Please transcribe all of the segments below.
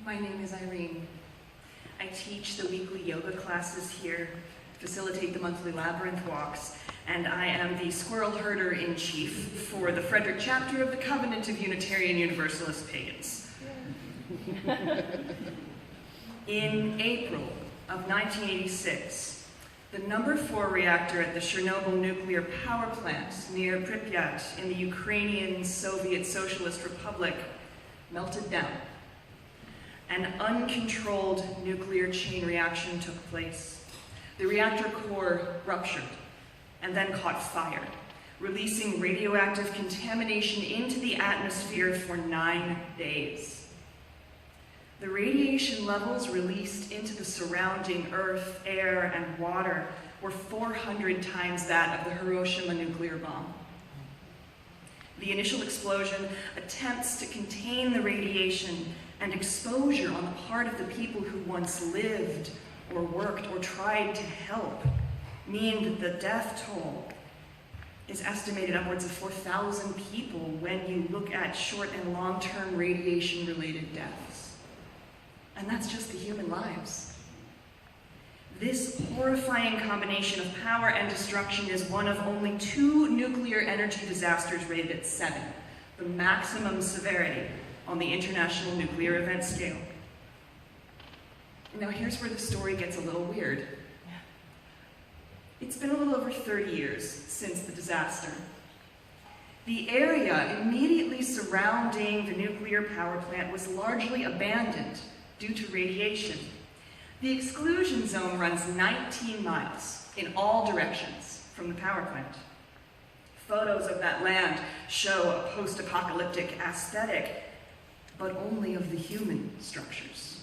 My name is Irene. I teach the weekly yoga classes here, facilitate the monthly labyrinth walks, and I am the squirrel herder-in-chief for the Frederick chapter of the Covenant of Unitarian Universalist Pagans. In April of 1986, the number 4 reactor at the Chernobyl nuclear power plant near Pripyat in the Ukrainian Soviet Socialist Republic melted down. An uncontrolled nuclear chain reaction took place. The reactor core ruptured and then caught fire, releasing radioactive contamination into the atmosphere for 9 days. The radiation levels released into the surrounding earth, air, and water were 400 times that of the Hiroshima nuclear bomb. The initial explosion, attempts to contain the radiation, and exposure on the part of the people who once lived or worked or tried to help mean that the death toll is estimated upwards of 4,000 people when you look at short and long-term radiation-related deaths. And that's just the human lives. This horrifying combination of power and destruction is one of only 2 nuclear energy disasters rated at 7, the maximum severity on the International Nuclear Event Scale. Now here's where the story gets a little weird. It's been a little over 30 years since the disaster. The area immediately surrounding the nuclear power plant was largely abandoned due to radiation. The exclusion zone runs 19 miles in all directions from the power plant. Photos of that land show a post-apocalyptic aesthetic, but only of the human structures.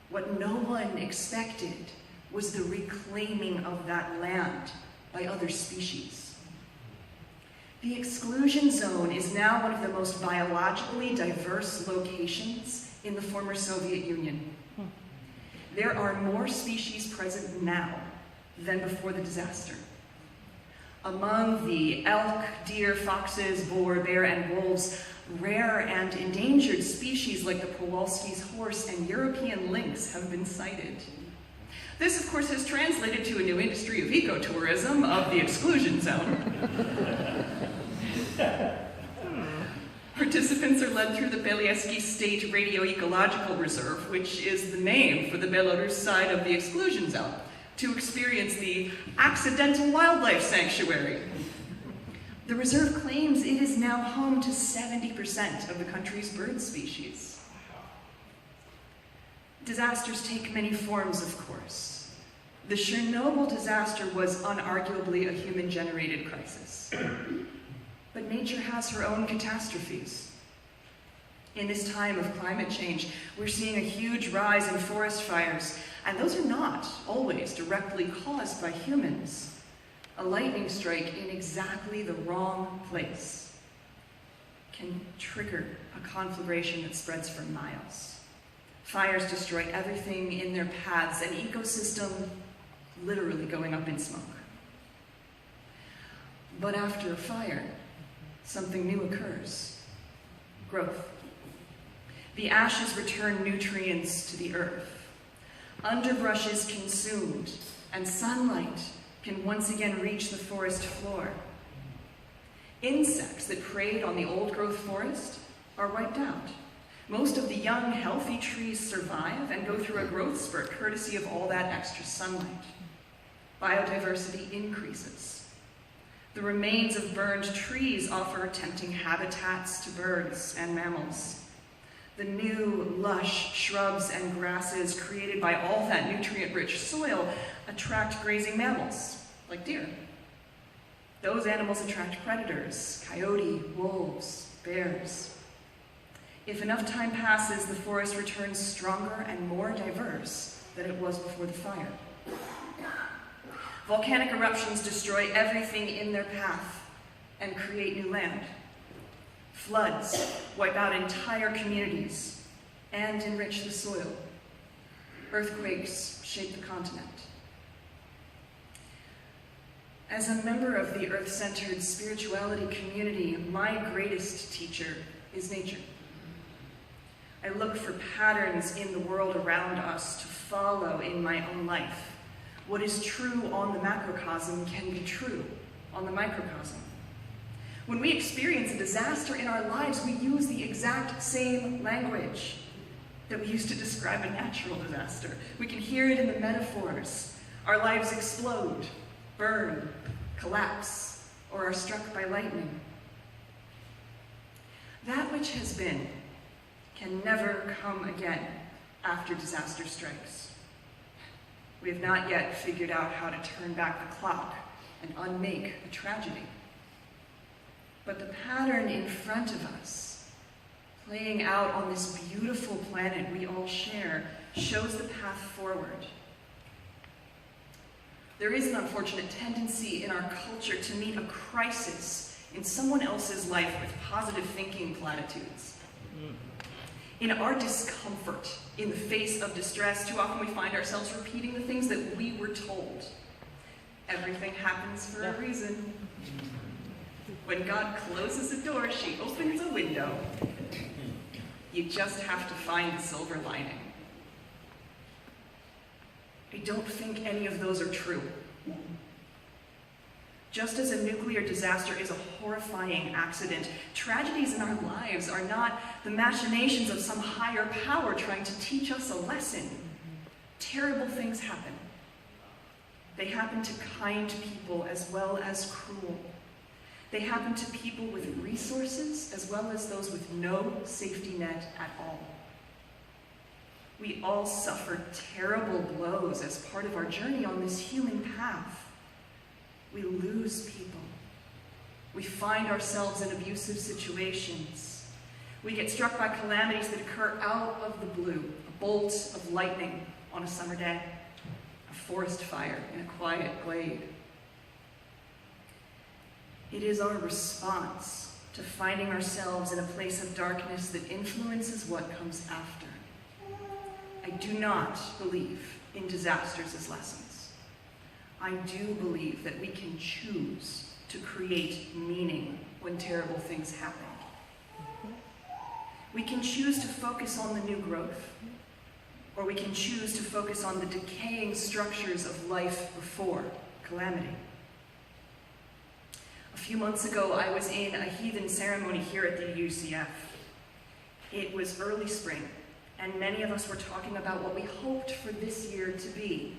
What no one expected was the reclaiming of that land by other species. The exclusion zone is now one of the most biologically diverse locations in the former Soviet Union. There are more species present now than before the disaster. Among the elk, deer, foxes, boar, bear, and wolves, rare and endangered species like the Przewalski's horse and European lynx have been sighted. This, of course, has translated to a new industry of ecotourism of the exclusion zone. Participants are led through the Belyaevsky State Radio-Ecological Reserve, which is the name for the Belarus side of the exclusion zone, to experience the accidental wildlife sanctuary. The reserve claims it is now home to 70% of the country's bird species. Disasters take many forms, of course. The Chernobyl disaster was unarguably a human-generated crisis. But nature has her own catastrophes. In this time of climate change, we're seeing a huge rise in forest fires, and those are not always directly caused by humans. A lightning strike in exactly the wrong place can trigger a conflagration that spreads for miles. Fires destroy everything in their paths, an ecosystem literally going up in smoke. But after a fire, something new occurs: growth. The ashes return nutrients to the earth. Underbrush is consumed, and sunlight can once again reach the forest floor. Insects that preyed on the old-growth forest are wiped out. Most of the young, healthy trees survive and go through a growth spurt courtesy of all that extra sunlight. Biodiversity increases. The remains of burned trees offer tempting habitats to birds and mammals. The new, lush shrubs and grasses created by all that nutrient-rich soil attract grazing mammals, like deer. Those animals attract predators: coyote, wolves, bears. If enough time passes, the forest returns stronger and more diverse than it was before the fire. Volcanic eruptions destroy everything in their path and create new land. Floods wipe out entire communities and enrich the soil. Earthquakes shape the continent. As a member of the earth-centered spirituality community, my greatest teacher is nature. I look for patterns in the world around us to follow in my own life. What is true on the macrocosm can be true on the microcosm. When we experience a disaster in our lives, we use the exact same language that we use to describe a natural disaster. We can hear it in the metaphors. Our lives explode, burn, collapse, or are struck by lightning. That which has been can never come again after disaster strikes. We have not yet figured out how to turn back the clock and unmake a tragedy. But the pattern in front of us, playing out on this beautiful planet we all share, shows the path forward. There is an unfortunate tendency in our culture to meet a crisis in someone else's life with positive thinking platitudes. In our discomfort in the face of distress, too often we find ourselves repeating the things that we were told. Everything happens for a reason. When God closes a door, she opens a window. You just have to find the silver lining. I don't think any of those are true. Just as a nuclear disaster is a horrifying accident, tragedies in our lives are not the machinations of some higher power trying to teach us a lesson. Terrible things happen. They happen to kind people as well as cruel. They happen to people with resources as well as those with no safety net at all. We all suffer terrible blows as part of our journey on this human path. We lose people. We find ourselves in abusive situations. We get struck by calamities that occur out of the blue, a bolt of lightning on a summer day, a forest fire in a quiet glade. It is our response to finding ourselves in a place of darkness that influences what comes after. I do not believe in disasters as lessons. I do believe that we can choose to create meaning when terrible things happen. We can choose to focus on the new growth, or we can choose to focus on the decaying structures of life before calamity. A few months ago, I was in a heathen ceremony here at the UCF. It was early spring, and many of us were talking about what we hoped for this year to be.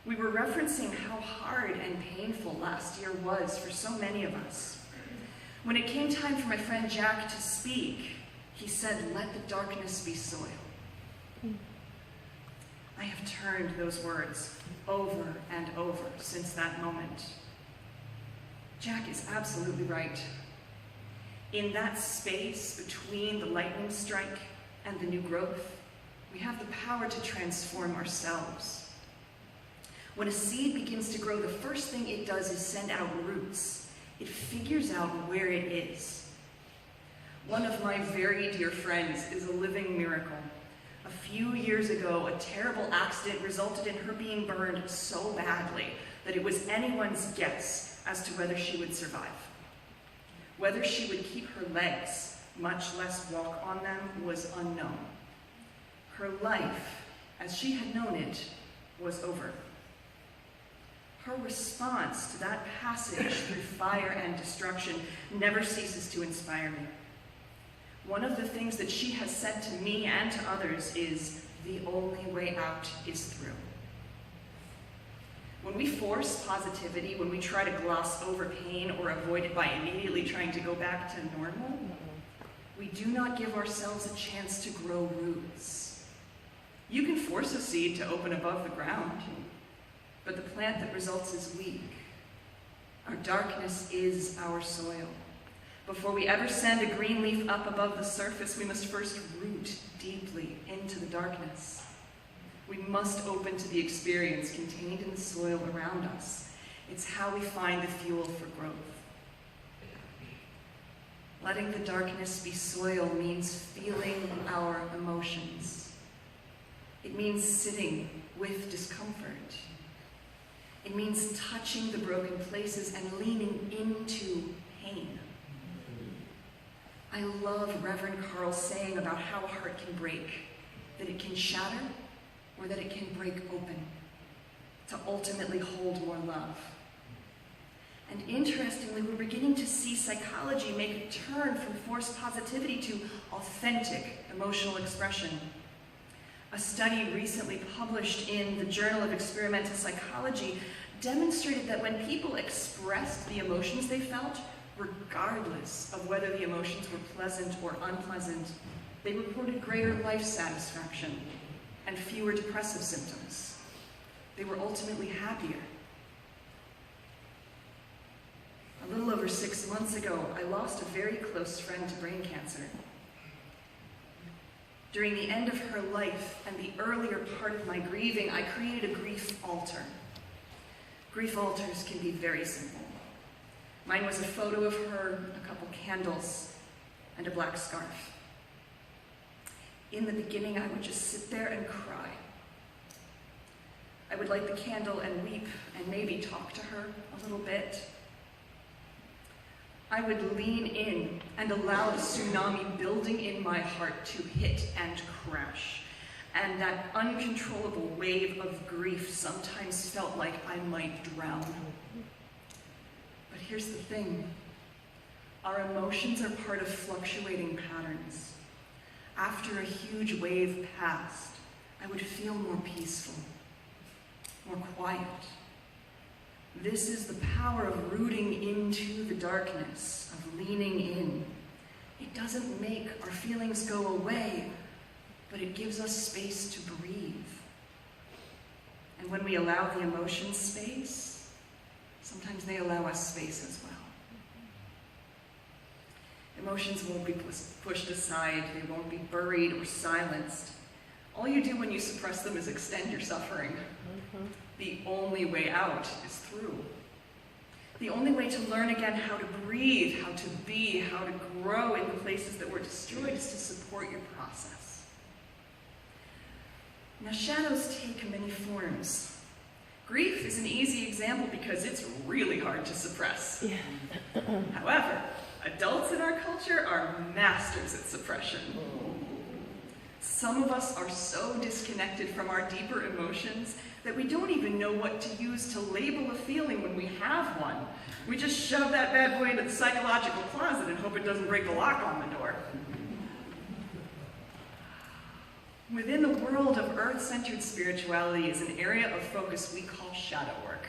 We were referencing how hard and painful last year was for so many of us. When it came time for my friend Jack to speak, he said, "Let the darkness be soil." I have turned those words over and over since that moment. Jack is absolutely right. In that space between the lightning strike and the new growth, we have the power to transform ourselves. When a seed begins to grow, the first thing it does is send out roots. It figures out where it is. One of my very dear friends is a living miracle. A few years ago, a terrible accident resulted in her being burned so badly that it was anyone's guess as to whether she would survive. Whether she would keep her legs, much less walk on them, was unknown. Her life, as she had known it, was over. Her response to that passage through fire and destruction never ceases to inspire me. One of the things that she has said to me and to others is, the only way out is through. When we force positivity, when we try to gloss over pain or avoid it by immediately trying to go back to normal, we do not give ourselves a chance to grow roots. You can force a seed to open above the ground, but the plant that results is weak. Our darkness is our soil. Before we ever send a green leaf up above the surface, we must first root deeply into the darkness. We must open to the experience contained in the soil around us. It's how we find the fuel for growth. Letting the darkness be soil means feeling our emotions. It means sitting with discomfort. It means touching the broken places and leaning into pain. I love Reverend Carl's saying about how a heart can break, that it can shatter or that it can break open to ultimately hold more love. And interestingly, we're beginning to see psychology make a turn from forced positivity to authentic emotional expression. A study recently published in the Journal of Experimental Psychology demonstrated that when people expressed the emotions they felt, regardless of whether the emotions were pleasant or unpleasant, they reported greater life satisfaction and fewer depressive symptoms. They were ultimately happier. A little over 6 months ago, I lost a very close friend to brain cancer. During the end of her life and the earlier part of my grieving, I created a grief altar. Grief altars can be very simple. Mine was a photo of her, a couple candles, and a black scarf. In the beginning, I would just sit there and cry. I would light the candle and weep and maybe talk to her a little bit. I would lean in and allow the tsunami building in my heart to hit and crash. And that uncontrollable wave of grief sometimes felt like I might drown. But here's the thing. Our emotions are part of fluctuating patterns. After a huge wave passed, I would feel more peaceful, more quiet. This is the power of rooting into the darkness, of leaning in. It doesn't make our feelings go away, but it gives us space to breathe. And when we allow the emotions space, sometimes they allow us space as well. Emotions won't be pushed aside, they won't be buried or silenced. All you do when you suppress them is extend your suffering. The only way out is through. The only way to learn again how to breathe, how to be, how to grow in the places that were destroyed is to support your process. Now, shadows take many forms. Grief is an easy example because it's really hard to suppress. Yeah. However, adults in our culture are masters at suppression. Some of us are so disconnected from our deeper emotions that we don't even know what to use to label a feeling when we have one. We just shove that bad boy into the psychological closet and hope it doesn't break the lock on the door. Within the world of earth-centered spirituality is an area of focus we call shadow work.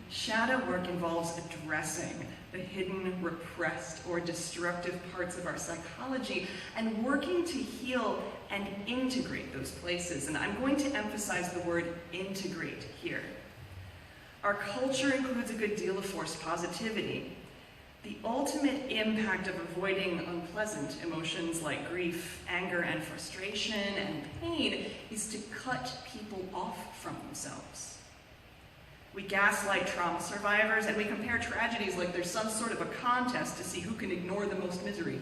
Shadow work involves addressing the hidden, repressed, or destructive parts of our psychology and working to heal and integrate those places. And I'm going to emphasize the word integrate here. Our culture includes a good deal of forced positivity. The ultimate impact of avoiding unpleasant emotions like grief, anger, and frustration, and pain is to cut people off from themselves. We gaslight trauma survivors, and we compare tragedies like there's some sort of a contest to see who can ignore the most misery.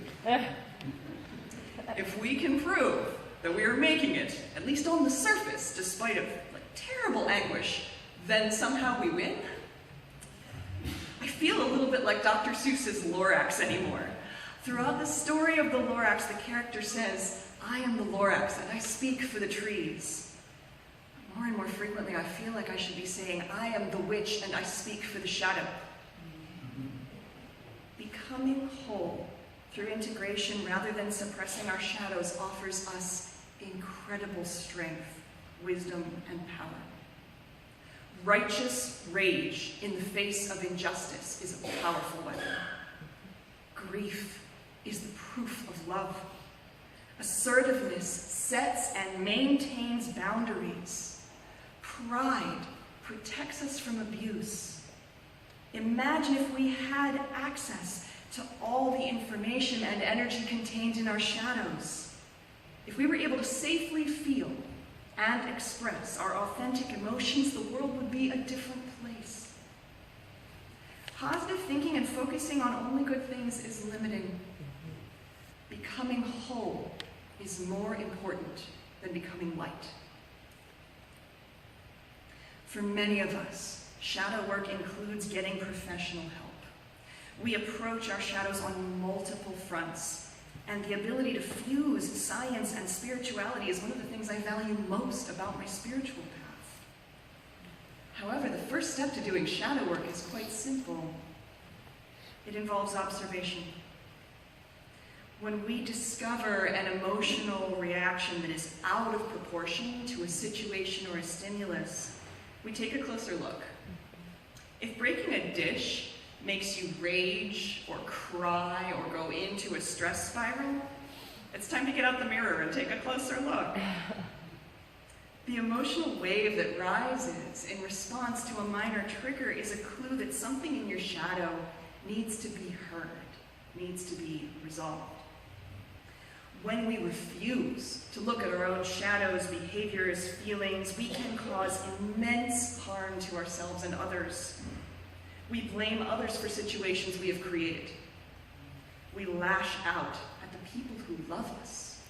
If we can prove that we are making it, at least on the surface, despite of terrible anguish, then somehow we win. I feel a little bit like Dr. Seuss's Lorax anymore. Throughout the story of the Lorax, the character says, "I am the Lorax, and I speak for the trees." More and more frequently, I feel like I should be saying, "I am the witch, and I speak for the shadow." Becoming whole through integration rather than suppressing our shadows offers us incredible strength, wisdom, and power. Righteous rage in the face of injustice is a powerful weapon. Grief is the proof of love. Assertiveness sets and maintains boundaries. Pride protects us from abuse. Imagine if we had access to all the information and energy contained in our shadows. If we were able to safely feel and express our authentic emotions, the world would be a different place. Positive thinking and focusing on only good things is limiting. Becoming whole is more important than becoming light. For many of us, shadow work includes getting professional help. We approach our shadows on multiple fronts, and the ability to fuse science and spirituality is one of the things I value most about my spiritual path. However, the first step to doing shadow work is quite simple. It involves observation. When we discover an emotional reaction that is out of proportion to a situation or a stimulus, we take a closer look. If breaking a dish makes you rage or cry or go into a stress spiral, it's time to get out the mirror and take a closer look. The emotional wave that rises in response to a minor trigger is a clue that something in your shadow needs to be heard, needs to be resolved. When we refuse to look at our own shadows, behaviors, feelings, we can cause immense harm to ourselves and others. We blame others for situations we have created. We lash out at the people who love us.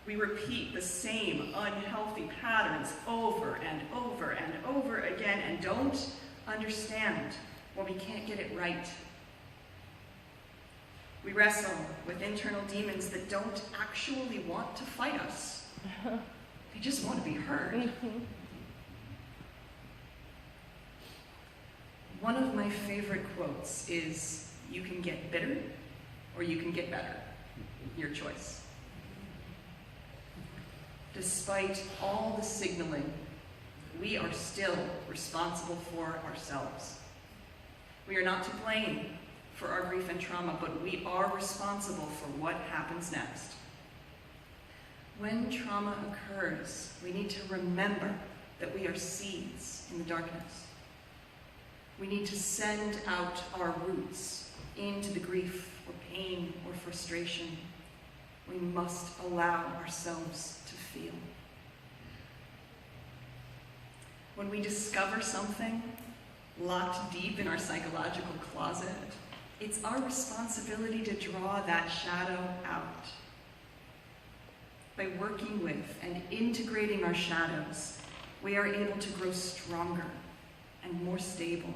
We repeat the same unhealthy patterns over and over and over again and don't understand why we can't get it right. We wrestle with internal demons that don't actually want to fight us. They just want to be heard. One of my favorite quotes is, "You can get bitter or you can get better. Your choice." Despite all the signaling, we are still responsible for ourselves. We are not to blame for our grief and trauma, but we are responsible for what happens next. When trauma occurs, we need to remember that we are seeds in the darkness. We need to send out our roots into the grief or pain or frustration. We must allow ourselves to feel. When we discover something locked deep in our psychological closet, it's our responsibility to draw that shadow out. By working with and integrating our shadows, we are able to grow stronger and more stable.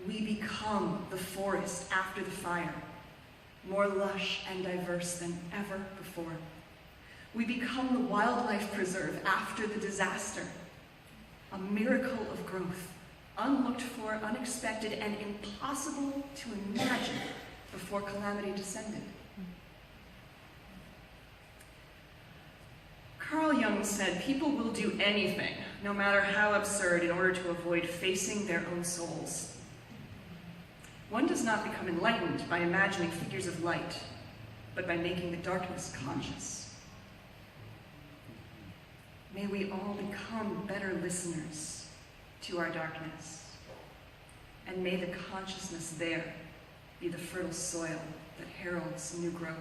We become the forest after the fire, more lush and diverse than ever before. We become the wildlife preserve after the disaster, a miracle of growth, unlooked for, unexpected, and impossible to imagine before calamity descended. Carl Jung said, "People will do anything, no matter how absurd, in order to avoid facing their own souls." One does not become enlightened by imagining figures of light, but by making the darkness conscious. May we all become better listeners to our darkness, and may the consciousness there be the fertile soil that heralds new growth.